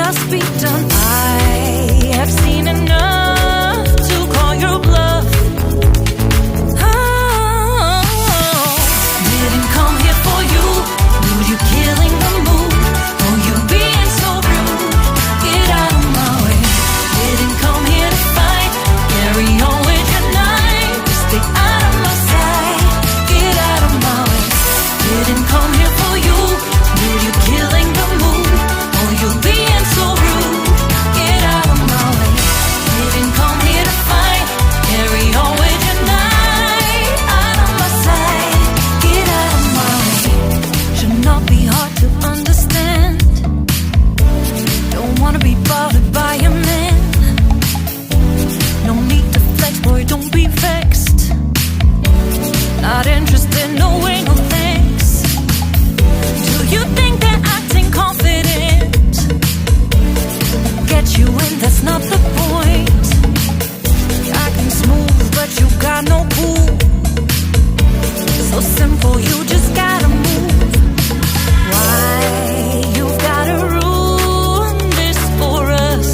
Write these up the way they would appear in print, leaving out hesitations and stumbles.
just be done. I have seen enough to call your bluff. Oh, didn't come here for you. Dude, you killing the mood. Oh, you being so rude. Get out of my way. Didn't come here to fight. Carry on with your night. Stay out of my sight. Get out of my way. Didn't come here for you. Dude, you killing the mood. Oh, you being so rude. Get out of my way. Didn't come here to fight. Carry on with your night. Out of my sight. Get out of my way. Should not be hard to understand. Don't wanna be bothered by a man. No need to flex, boy, don't be vexed. Not interested, no way, no thanks. Do you think that acting confident get you in? That's not the point. Acting smooth, but you got no cool. So simple, you just gotta move. Why you gotta ruin this for us?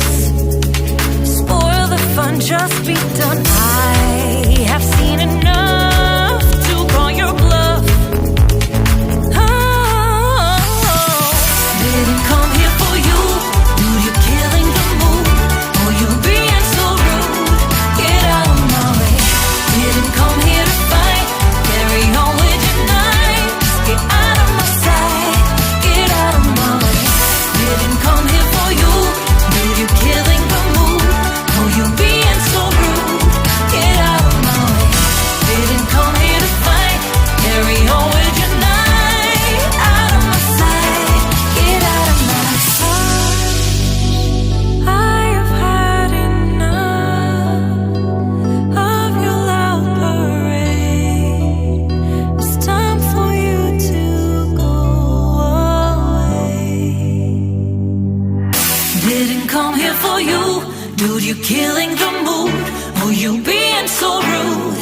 Spoil the fun, just be done. I have seen enough to call your bluff. Oh, didn't come here for you. Dude, you're killing the mood. Oh, you being so rude. Get out of my way. Didn't come here to fight. Carry on with your night. Just get out of my sight. Get out of my way. Didn't come here for you. Dude, you're killing the mood. Oh, you being so rude. Get out of my way. Didn't come here to fight. Carry on with your night. Out of my sight. Get out of my sight. I have had enough of your loud parade. It's time for you to go away. Didn't come here for you. Dude, you're killing the mood. Oh, you being so rude.